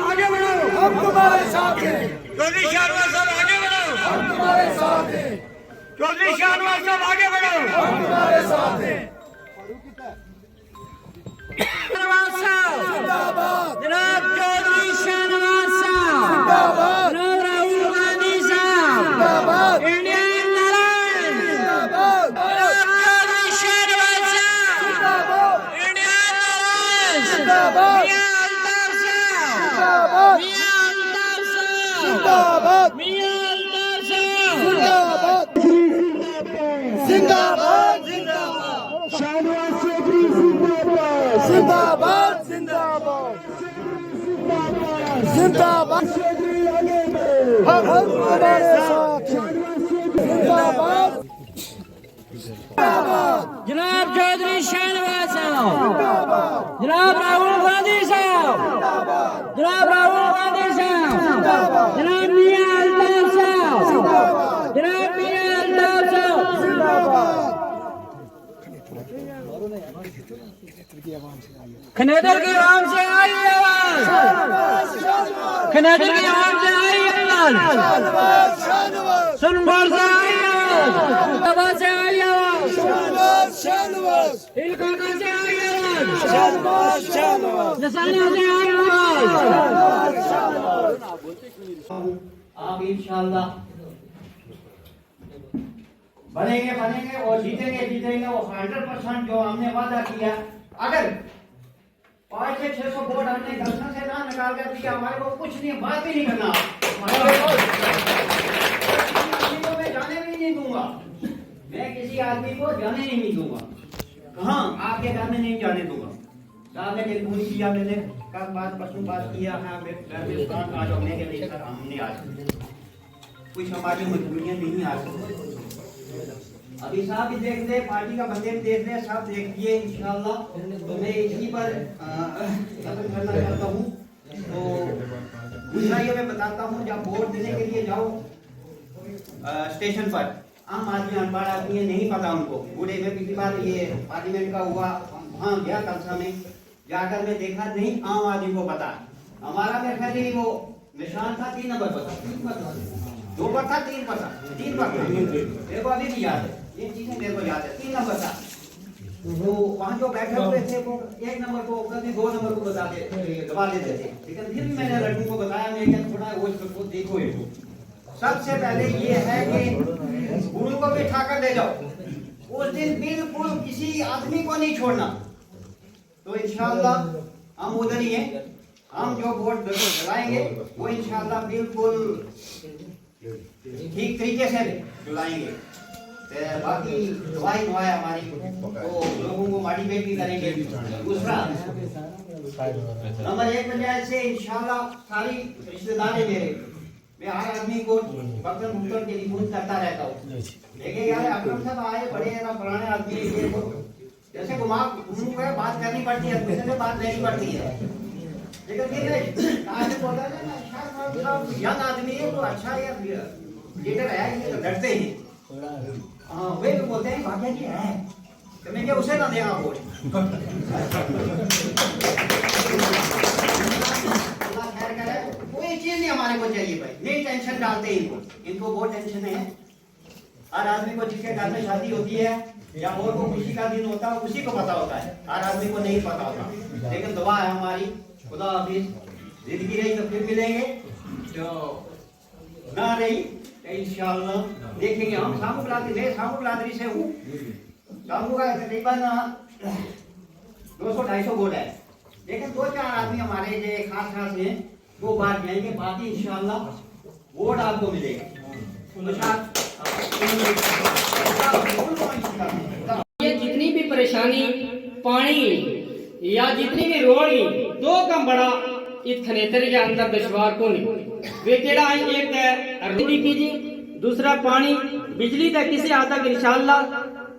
आगे बढ़ो, हम तुम्हारे साथ हैं। चौधरी शाहनवाज साहब आगे बढ़ो, हम तुम्हारे साथ हैं। चौधरी शाहनवाज साहब आगे बढ़ो, हम तुम्हारे साथ हैं। शाहनवाज साहब जिंदाबाद, जनाब चौधरी शाहनवाज साहब जिंदाबाद, जनाब राहुल गांधी साहब जिंदाबाद, इंडियन नारायण जिंदाबाद, चौधरी शाहनवाज साहब जिंदाबाद, इंडियन नारायण जिंदाबाद, जिंदाबाद जिंदाबाद शाहनवाज चौधरी जिंदाबाद जिंदाबाद जिंदाबाद चौधरी आगे बढ़ो, हम तुम्हारे साथ हैं। जिंदाबाद जनाब चौधरी शाहनवाज साहब, जनाब राहुल गांधी साहब, जनाब राहुल गांधी साहब, जनाब मियां अल्ताफ साहब, जनाब मियां अल्ताफ साहब, खनेदर की आवाम से आई आवाज, खनेदर की आवाम से आई आवाज, सुनभर से आई आवाज, से आई आवाज, इलकाका से आई आवाज, नसाना से आई आवाज। आप इंशाल्लाह बनेंगे बनेंगे और जीतेंगे जीतेंगे। वो 100% जो हमने वादा किया, अगर 500 से 600 वोट हमने दर्शन से ना निकाल कर दिया, हमारे को कुछ नहीं, बात भी नहीं करना। मैं जाने भी नहीं दूंगा, मैं किसी आदमी को जाने ही नहीं दूंगा। कहाँ आपके घर में नहीं जाने दूंगा। साहब ने टेलीफोन किया, मैंने कल बात परसों बात किया, हाँ मैं घर में आ जाओ, मैं कहते सर हमने आज कुछ हमारी मजबूरियां नहीं आ सकती। अभी साहब भी देख ले, पार्टी का बंदे भी देख ले, सब देख लिए इंशाल्लाह। तो मैं इसी पर खत्म करना चाहता हूँ। तो दूसरा ये मैं बताता हूँ, जब वोट देने के लिए जाओ स्टेशन पर, आम आदमी अनपढ़ आदमी है, नहीं पता उनको। बूढ़े में पिछली बार ये पार्लियामेंट का हुआ, वहाँ गया कलसा में, जाकर मैं देखा नहीं आम आदमी को पता। हमारा मेरे ख्याल वो निशान था 3 नंबर पर, 2 पर था, 3 पर था, 3 पर था, मेरे को अभी भी याद है, ये चीजें मेरे को याद है, 3 नंबर था। तो वहाँ जो बैठे हुए थे वो 1 नंबर को कभी 2 नंबर को दबा देते थे। लेकिन फिर भी मैंने लड़कों को बताया, मैं क्या थोड़ा वो देखो इनको। सबसे पहले ये है कि गुरु को बिठा कर ले जाओ, उस दिन बिल्कुल किसी आदमी को नहीं छोड़ना। तो इंशाल्लाह हम उधर ही हैं, हम जो वोट चलाएंगे वो इंशाल्लाह बिल्कुल ठीक तरीके से चलाएंगे। बाकी दवाई हमारी तो लोगों को मोटिवेट भी करेंगे। दूसरा नंबर 1 पंचायत से इंशाल्लाह सारी रिश्तेदार है मेरे, मैं हर आदमी को बर्तन भूतन टेलीफोन करता रहता हूँ। देखिए यार अकरम साहब आए, बड़े ना पुराने आदमी, ये जैसे घुमा घूम कर बात करनी पड़ती है, दूसरे से बात लेनी पड़ती है। लेकिन फिर कहाँ से बोला है ना, यंग आदमी है तो अच्छा यार लीडर है, ये तो डरते हैं। हाँ वे तो बोलते हैं भाग्य जी है, तो मैं क्या उसे ना देगा वोट। कोई चीज नहीं हमारे को चाहिए भाई, नहीं टेंशन डालते इनको, इनको बहुत टेंशन है। हर आदमी को जिसके घर में शादी होती है या और को खुशी का दिन होता है उसी को पता होता है, हर आदमी को नहीं पता होता। लेकिन दुआ है हमारी, खुदा हाफिज। जिंदगी रही तो फिर मिलेंगे, जो ना रही तो इंशाअल्लाह देखेंगे। हम सामू बिरादरी से हूँ, सामू का तकरीबन 200-250 वोट है, लेकिन 2-4 आदमी हमारे जो खास हैं वो बाहर जाएंगे, बाकी इंशाअल्लाह वोट आपको मिलेगा। ये जितनी भी परेशानी पानी या जितनी भी रोड़ी दो कम बड़ा इस खनेतर के अंदर दुश्वार को नहीं वे केड़ा एक है रोटी जी दूसरा पानी बिजली तक किसी हद तक इंशाल्लाह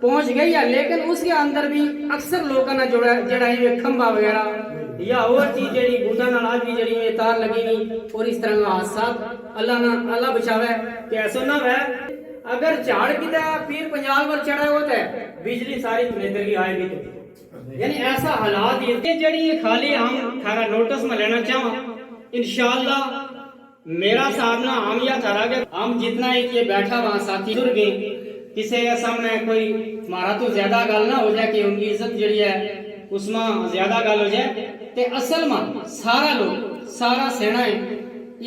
पहुंच गई है, लेकिन उसके अंदर भी अक्सर लोगों ने जोड़ा जड़ा ये खंबा वगैरह या और चीज जड़ी बूटा नाल आज भी जड़ी में तार लगी हुई और इस तरह का हादसा अल्लाह बचावे कि ऐसा ना है। अगर झाड़ की फिर पंजाब पर चढ़ा होता है बिजली सारी खनेतर की आएगी तो यानी ऐसा हालात ये जड़ी ये खाली हम थारा नोटिस में लेना चाहवा इंशाल्लाह मेरा सामना हम या थारा के हम जितना एक ये बैठा वहां साथी जुड़ गए किसी के सामने कोई मारा तो ज्यादा गल ना हो जाए कि उनकी इज्जत जड़ी है उसमें ज्यादा गल हो जाए ते असल में सारा लोग सारा सेना है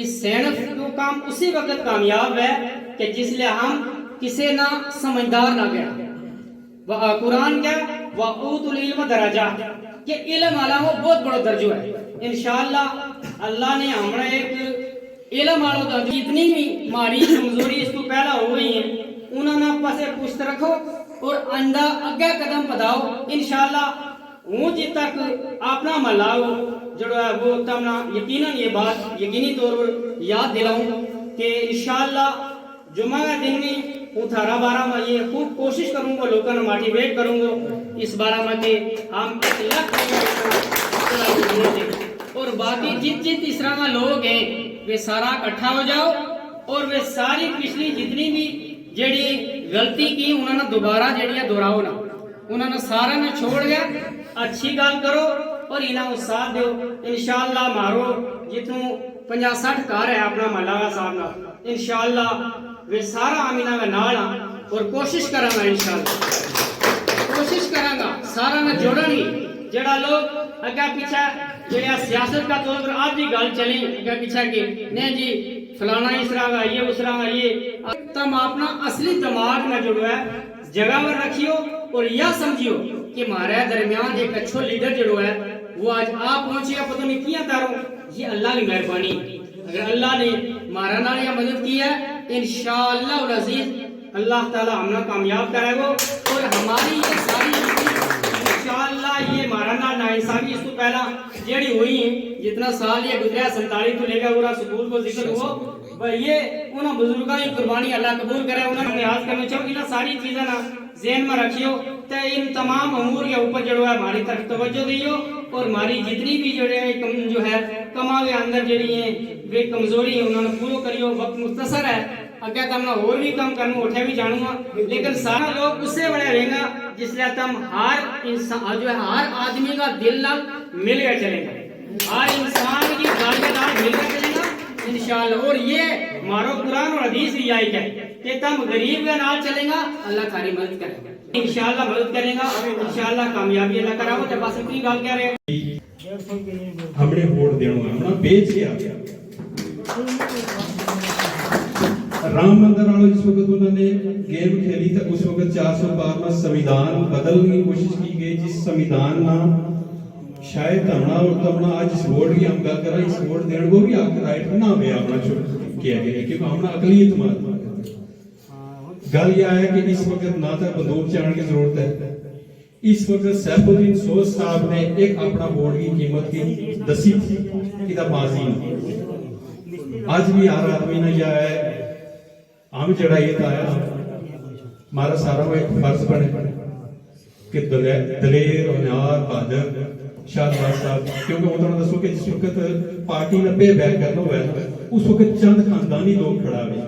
इस सेना को काम उसी वक्त कामयाब है कि जिसलिए हम किसी ना समझदार ना गया कुरान क्या वऊतुल इल्म दराजा कि इल्म वाला वो बहुत बड़ा दर्जो है इंशाअल्लाह अल्लाह ने हमरा एक इल्म वालों का जितनी भी मारी कमजोरी इसको पहला हो गई है उन्होंने पासे पुष्ट रखो और अंदा अगे कदम बढ़ाओ इंशाअल्लाह हूँ जी तक अपना मलाओ जो है वो तमना यकीनन ये बात यकीनी तौर पर याद दिलाऊं कि इंशाअल्लाह जुमा का दिन में हूँ थारा बारा में ये खूब कोशिश करूंगा लोगों को मोटिवेट करूंगा इस बारा में कि हम और बाकी जित इस तरह का लोग हैं वे सारा इकट्ठा हो जाओ और वे सारी पिछली जितनी भी जड़ी गलती की उन्होंने दोबारा जड़िया दोहराओ ना उन्होंने सारा ना छोड़ गया अच्छी गल करो और इन्हें साथ दो इंशाअल्लाह मारो जितनों 50-60 घर है अपना महला का सामना इंशाअल्लाह वे सारा आमीना में नाल और कोशिश करांगा इंशाअल्लाह कोशिश करांगा सारा ना जोड़नी जड़ा लोग अगे पीछे जड़ा सियासत का तौर पर आज भी गल चली अगे पीछे के नहीं जी फलाना इस तरह का ये उस तरह का ये तुम अपना असली दिमाग में जोड़ो है जगह पर रखियो और यह समझियो कि हमारे दरमियान एक अच्छो लीडर जो है वो आज आप पहुंचे पता नहीं किया तारो ये अल्लाह की मेहरबानी अगर अल्लाह ने हमारा नाल यह मदद की है इंशाअल्लाह और अजीज अल्लाह ताला हमने कामयाब कराएगा और हमारी ये सारी इंशाअल्लाह ये हमारा नाल नाइंसाफी इसको पहला जेड़ी हुई है जितना साल ये गुजरा 47 तो लेकर पूरा स्कूल को जिक्र हुआ ये उन बुजुर्गों की कुर्बानी अल्लाह कबूल करे उन्होंने याद करना चाहो इन सारी चीजें ना ज़हन में रखियो तो इन तमाम अमूर के ऊपर जो है हमारी तरफ तवज्जो दियो और हमारी जितनी भी जो है कमा के अंदर जड़ी है वे कमजोरी है उन्होंने पूरा करियो वक्त मुख्तसर है अगर तुम और भी कम करूँ उठे भी जानूंगा लेकिन सारा लोग उससे बड़े रहेगा जिसलिए तुम हर इंसान जो है हर आदमी का दिल ना मिल गया चलेगा हर इंसान की गालियां मिल गया चलेगा इंशाअल्लाह और ये मारो कुरान और हदीस भी आई है कि तुम गरीब के नाल चलेगा अल्लाह थारी मदद करेगा इंशाअल्लाह मदद करेगा इंशाअल्लाह कामयाबी अल्लाह कराओ ते बस इतनी गल कह रहे हमने वोट देना हमने बेच के आ गया राम मंदिर वालों जिस वक्त उन्होंने गेम खेली तो उस वक्त 400 में संविधान बदलने की कोशिश की गई जिस संविधान ना शायद हमना और तमना आज इस वोट की हम गल करा इस वोट देने को भी राइट ना हुए अपना किया गया क्योंकि हमने अकलियत मार गल यह है कि इस वक्त ना तो बंदूक चलाने की जरूरत है इस वक्त सैफुद्दीन सोज साहब ने एक अपना वोट की कीमत की दसी थी बाजी आज भी हर आदमी ने यह है हम जड़ा ये आया हमारा सारा वो एक फर्ज बने कि दलेर होनहार बहादुर शाहनवाज साहब क्योंकि उन्होंने दसो कि जिस वक्त पार्टी ने पे बैक करना हुआ है उस वक्त चंद खानदानी लोग खड़ा हुए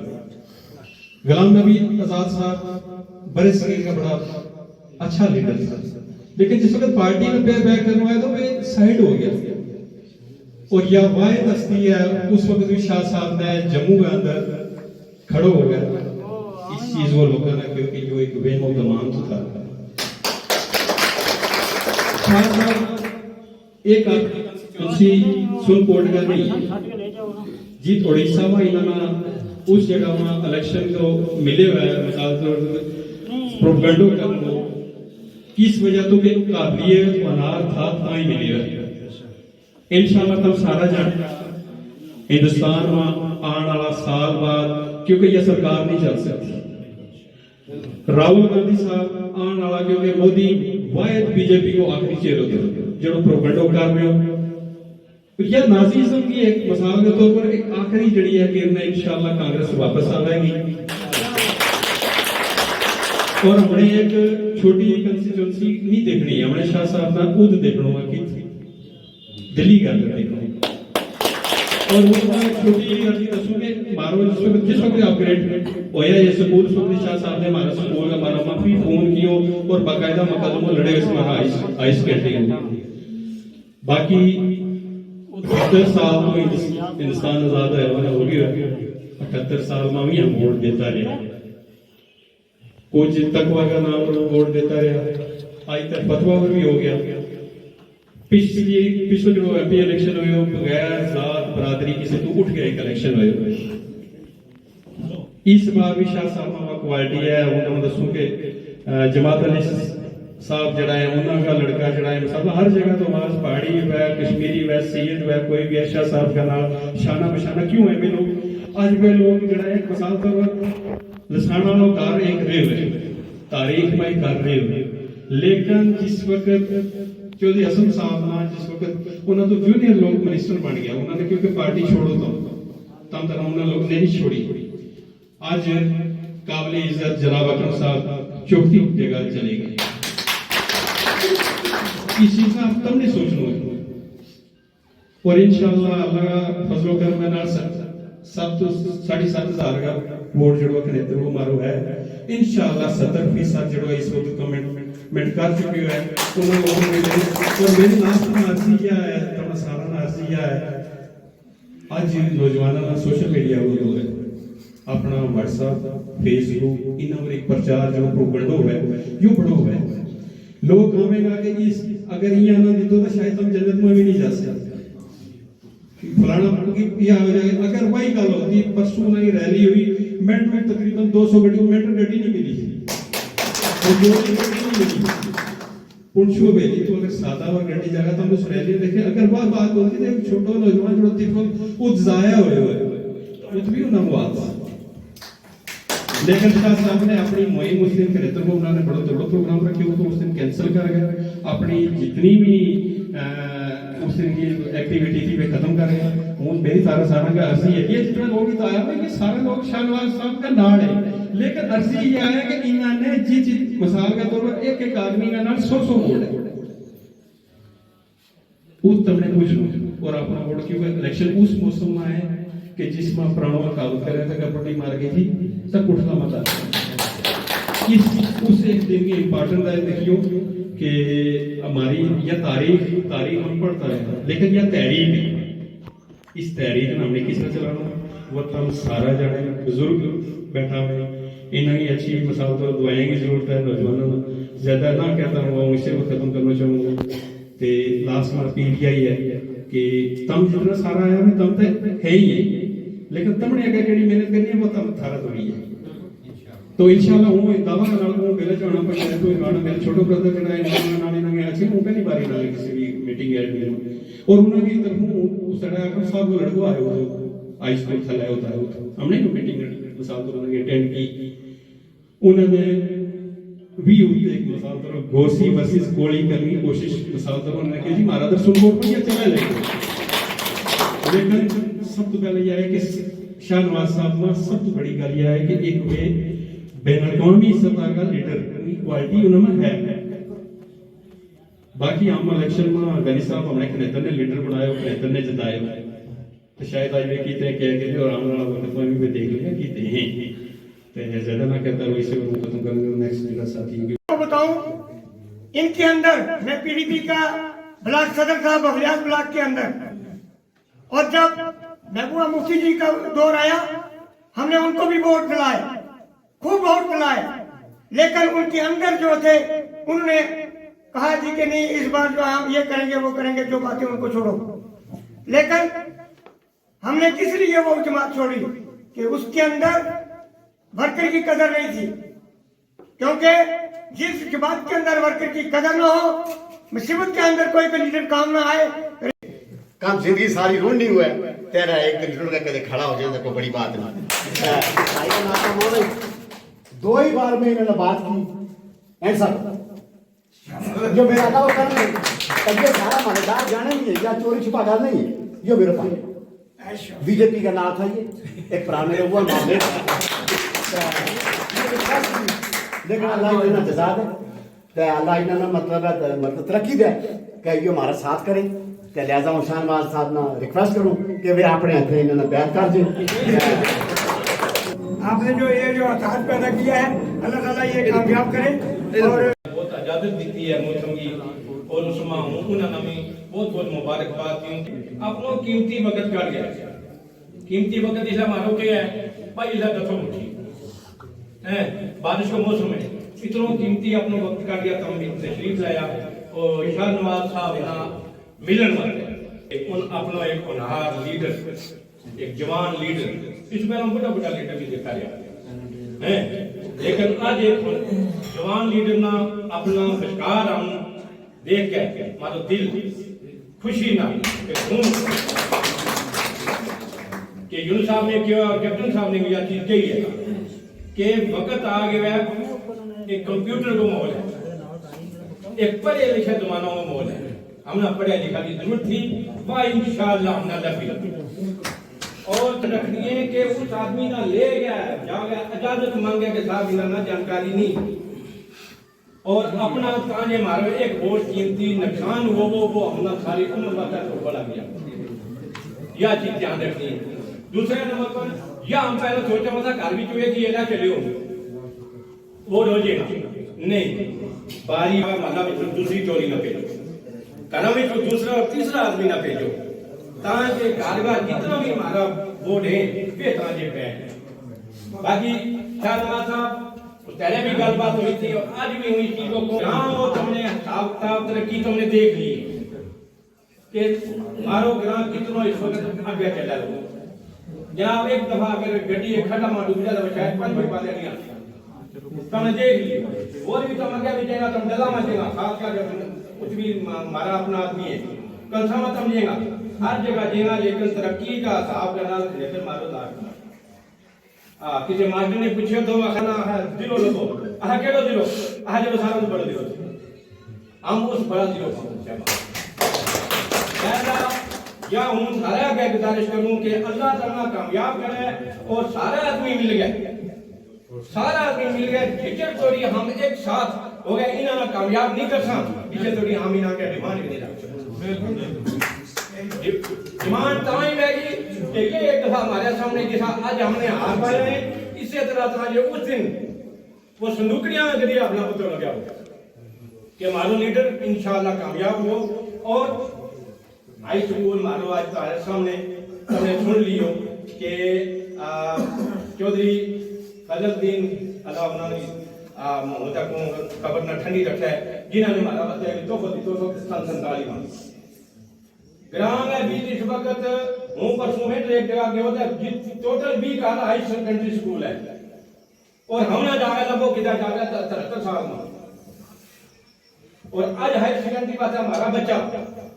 गुलाम नबी आजाद साहब बड़े सगीर का बड़ा अच्छा लीडर था लेकिन जिस वक्त पार्टी ने पे बैक करना हुआ तो वे साइड हो गया और यह वायद हस्ती है उस वक्त भी शाह साहब ने जम्मू के अंदर खड़ो हो गया इस चीज को लोगों ने क्योंकि जो एक वेमो दमान तो था एक तुसी सुनकोट का नहीं जीत उड़ीसा में इन्होंने उस जगह में इलेक्शन को मिले हुए मिसाल तौर पर प्रोपेगेंडो करनो किस वजह तो के काबिलियत अनार था ताई मिली है इंशाल्लाह तुम सारा जाने हिंदुस्तान में आने वाला साल बाद क्योंकि यह सरकार नहीं चल सकती राहुल गांधी साहब आने वाला क्योंकि मोदी वायद बीजेपी को आखिरी चेहरे होते जो प्रोपेगेंडा कर रहे हो तो यह नाजीज्म की एक मिसाल के तौर पर एक आखिरी जड़ी है किरण इंशाल्लाह कांग्रेस वापस आएगी और हमने एक छोटी कंस्टिट्यूंसी नहीं देखनी है हमने शाह साहब का खुद देखना है कि दिल्ली का देखना और वो छोटी अर्जी दसूंगे मारो जिस वक्त अपग्रेड होया ये स्कूल सुखनी शाह साहब ने हमारा स्कूल का हमारा माफी फोन कियो और बाकायदा मुकदमा लड़े इस हमारा आइस कैंटीन बाकी 70 साल में हिंदुस्तान आजाद है हो गया 78 साल में भी हम वोट देता रहा कुछ तकवा का नाम वोट देता रहा आज तक फतवा भी हो गया पिछले जो एमपी इलेक्शन हुए बगैर जात बरादरी किसी तो उठ गया एक इलेक्शन हुए इस बार भी शाह साहब का क्वालिटी है उन्होंने दसूं कि जमात अली साहब जड़ा है उन्होंने का लड़का जड़ा है सब हर जगह तो आवाज पहाड़ी व कश्मीरी व सैयद व कोई भी शाह साहब का नाम शाना बशाना क्यों है वे लोग आज वे लोग जड़ा है मिसाल तौर पर लसाना लो कार एक रेव तारीख में कर रहे हो लेकिन जिस वक्त चौधरी हसन साहब ना जिस वक्त उन्होंने तो जूनियर लोग मिनिस्टर बन गया उन्होंने क्योंकि पार्टी छोड़ो तम तरह उन्होंने लोग ने नहीं छोड़ी आज काबिल इज्जत जनाब अकरम साहब चौथी जगह चले गए इस चीज का तुमने सोचना है और इंशाल्लाह अल्लाह फजलो करम में नाल सब तो 7,500 का वोट जड़वा कनेतर को मारो है इंशाल्लाह 70% जड़वा इस वक्त कमेंट कर चुके हैं उन लोगों ने और मेरी लास्ट में अर्जी क्या है तो सारा अर्जी क्या है आज नौजवानों का सोशल मीडिया हो है अपना व्हाट्सएप फेसबुक इन पर एक प्रचार जो प्रोपेगेंडा है यो बड़ो है लोग कहेगा कि इस अगर ये ना दीतो तो शायद हम जन्नत में भी नहीं जा सकते फलाना की हो जाएगा अगर वही गल होती परसों नहीं रैली हुई मिनट में तकरीबन 200 गड्डी नहीं मिली और जो नहीं मिली पुंछो बेली तो अगर सादा और गड्डी जगह तो हम उस रैली देखे अगर वह बात होती है छोटो नौजवान जो देखो वो जाया हुए कुछ भी ना हुआ लेकिन शाह साहब ने अपनी मुहिम मुस्लिम के नेतृत्व में उन्होंने बड़ा तगड़ा प्रोग्राम रखे तो उस दिन कैंसिल कर गए अपनी जितनी भी उस दिन की एक्टिविटी थी वे खत्म कर गए उन मेरी सारा का अर्जी है ये जितना लोग तो आया है कि सारे लोग शाहनवाज साहब का नाड़ है लेकिन अर्जी ये आया कि इन्होंने जी मिसाल के तौर पर एक आदमी का नाम 100 वोट है उस तुमने पूछ और अपना वोट क्योंकि इलेक्शन उस मौसम में है कि जिसमें प्राणों का काबू कर रहे थे कपड़ी मार गई थी सब उठना मत उस एक दिन की इम्पोर्टेंट है देखियो कि हमारी यह तारीख हम पढ़ता है लेकिन यह तहरीक इस तहरीक ने हमने किस तरह चलाना वो हम सारा जाने बुजुर्ग बैठा हुए इन्हें अच्छी मिसाल तो दवाइयाँ की जरूरत है नौजवानों को ज्यादा ना कहता हूँ इसे वो खत्म करना चाहूँगा तो लास्ट में अपील यही है कि तम जितना सारा आया है तम तो है ही है लेकिन तुमने अगर केड़ी मेहनत करनी है वो तम थारा तो ही है तो इंशाल्लाह हूं दावा करना हूं मेरे जाना पर शायद कोई गाना मेरे छोटे ब्रदर के नानी नानी अच्छे हूं पहली बार ना किसी भी मीटिंग एड में और उन्होंने की तरफ उस तरह का सब लड़को आए हो हाई स्कूल थले होता है हमने भी मीटिंग मिसाल तो उन्होंने अटेंड की उन्होंने भी उठते एक मिसाल तो गोसी वर्सेस कोड़ी करने की कोशिश मिसाल तो उन्होंने की जी महाराज दर्शन कोर्ट पर ये चला लेकिन सब तो पहले यह है कि शाहनवाज साहब में सबसे बड़ी गल यह है कि एक वे बेनकामी सतह का लीडर की क्वालिटी उनमें है बाकी आम इलेक्शन में गनी साहब हमने कनेतर ने लीडर बनाया कनेतर ने जिताया तो शायद आज वे कीते कह के और आने वाला वक्त में भी देख लिया कीते हैं तो ज्यादा ना कहता हूं इसे खत्म करेंगे नेक्स्ट मेरा साथी को बताऊं इनके अंदर मैं पीडीपी का ब्लॉक सदर था बखलियात ब्लॉक के अंदर और जब महबूबा मुफ्ती जी का दौर आया हमने उनको भी वोट दिलाए खूब वोट दिलाए लेकिन उनके अंदर जो थे उन्होंने कहा जी कि नहीं इस बार जो हम ये करेंगे वो करेंगे जो बातें उनको छोड़ो लेकिन हमने किस लिए वो जमात छोड़ी कि उसके अंदर वर्कर की कदर नहीं थी क्योंकि जिस जमात के अंदर वर्कर की कदर ना हो मुसीबत के अंदर कोई भी लीडर काम ना आए काम जिंदगी सारी रूढ़ नहीं हुआ तेरा एक दिन जुड़ के कदे खड़ा हो जाए कोई बड़ी बात नहीं 2 ही बार में इन्होंने बात की आंसर जो मेरा था वो कर नहीं। तब ये सारा मजेदार जाने नहीं है या चोरी छिपा कर नहीं है, ये मेरे पास बीजेपी का नाम था ये एक पुराने हुआ मामले लेकिन अल्लाह इन्होंने जजा दे तो अल्लाह इन्होंने मतलब तरक्की दे कि ये हमारा साथ करें। तो लिहाजा हूँ शाहनवाज साहब ना रिक्वेस्ट करूँ कि वे अपने हाथ इन्होंने बैत कर दें। आपने जो हताहत पैदा किया है अल्लाह ताला ये कामयाब करे और बहुत इजाजत दी है मौसम की और उसमें उन्होंने भी बहुत बहुत मुबारकबाद दी। अपनो कीमती वक्त काट गया, कीमती वक्त इसलिए मानो के है भाई इधर दफा उठी है बारिश का मौसम है, इतना कीमती अपनो वक्त काट गया तो हम तशरीफ लाया और शाहनवाज साहब ना मिलन वाले उन अपनो एक होनहार लीडर, एक जवान लीडर, इसमें हम बड़ा बड़ा लीडर भी देखा गया है, लेकिन आज एक जवान लीडर ना अपना विस्तार हम देख के हमारा दिल खुशी ना कि यूनुस साहब ने किया और कैप्टन साहब ने यह चीज कही है कि वक्त आ गया है, एक कंप्यूटर को माहौल है, एक पढ़े लिखे जमाना में माहौल है, हमने पढ़ा लिखा की जरूरत थी वह इंशाअल्लाह हमने लगी और रखनी है कि उस आदमी ना ले गया जागा इजाजत मांगे के साथ ना जानकारी नहीं और अपना ताने मारो एक बहुत कीमती नुकसान हो वो हमने सारी उम्र बता तो बड़ा गया, यह चीज ध्यान रखनी है। दूसरे नंबर पर यह हम पहले सोचा था घर भी चुहे की ना चले हो वो रोजेगा नहीं बारी मतलब दूसरी चोरी न भेजो, कना में दूसरा और तीसरा आदमी ना भेजो ताकि कारगर जितना भी हमारा वोट है वे ताजे पे बाकी शाहनवाज साहब पहले भी गलबात हुई थी और आज भी हुई चीजों को गांव और तुमने हिसाब किताब तरक्की तुमने देख ली कि मारो ग्राम कितना इस वक्त आगे चला लो जनाब एक दफा अगर गड्डी एक खड्डा में डूब जाए शायद 5 मिनट बाद नहीं आती तुमने देख ली और भी तुम आगे भी जाएगा तुम डला मत देगा खास कर कुछ भी हमारा अपना आदमी है कल समझ समझेगा हर जगह देगा लेकिन तरक्की का हिसाब करना लेकिन मारो दाग किसी मास्टर ने पूछा तो खाना है दिलो लोगो केड़ो दिलो जो सारा बड़ा दिलो हम उस बड़ा दिलो या हूं सारा के गुजारिश करूं कि अल्लाह ताला कामयाब करे और सारा आदमी मिल गया, सारा आदमी मिल गया जिसे थोड़ी हम एक साथ हो गए इन्होंने कामयाब नहीं कर सकते जिसे थोड़ी हम इन्हों के डिमांड नहीं रख सकते डिमांड तमाम रहेगी कि ये एक दफा हमारे सामने जैसा आज हमने हार पाए हैं इसी तरह जो उस दिन वो संदूकड़ियां में जरिए अपना पता लगा होगा कि हमारा लीडर इंशाअल्लाह कामयाब हो और हाई स्कूल मारो आज तुम्हारे सामने तुमने सुन लियो कि चौधरी फजलुद्दीन अल्लाह उन्होंने होता को खबर न ठंडी रखा है जिन्होंने हमारा बच्चा तो संताली मान ग्राम में बीच इस वक्त हूं परसों में एक जगह गया होता है टोटल 20 का हाई सेकेंडरी स्कूल है और हमने जागा लगो किधर जागा 73 साल में और आज हाई सेकेंडरी पास हमारा बच्चा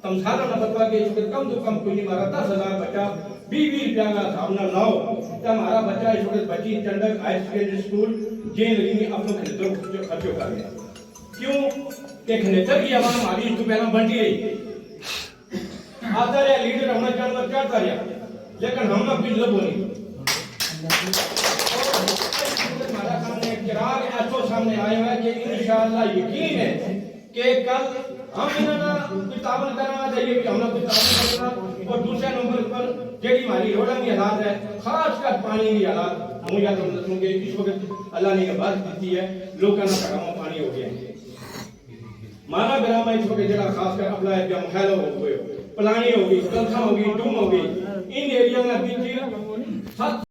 तुम सारा न बतवा के इस कम तो कम कोई हमारा 10,000 बच्चा 20 रुपया का सामना लाओ तो हमारा बच्चा इस वक्त बच्ची चंडक हाई सेकेंडरी स्कूल जेल लगी अपने खरीदो खर्चो कर गया क्यों कि खनेतर की आवाम हमारी तो पहला बनती रही आता रहा लीडर हमने जानवर चाहता रहा लेकिन हम कुछ लब नहीं हमारा सामने चिराग ऐसा सामने आया है कि इंशाअल्लाह यकीन है कि कल हम इन्होंने कुछ तावन करना चाहिए कि हमने कुछ तावन करना और दूसरे नंबर पर जेडी हमारी रोड़ा की हालात है खासकर पानी की हालात मुझे तुम दसूंगे इस वक्त अल्लाह ने बात दी है लोगों का घरों पानी हो गया माना ग्राम में इस वक्त जगह खासकर अपना महल हो गए पलानी होगी कलसा होगी डूम होगी इन एरिया में बीच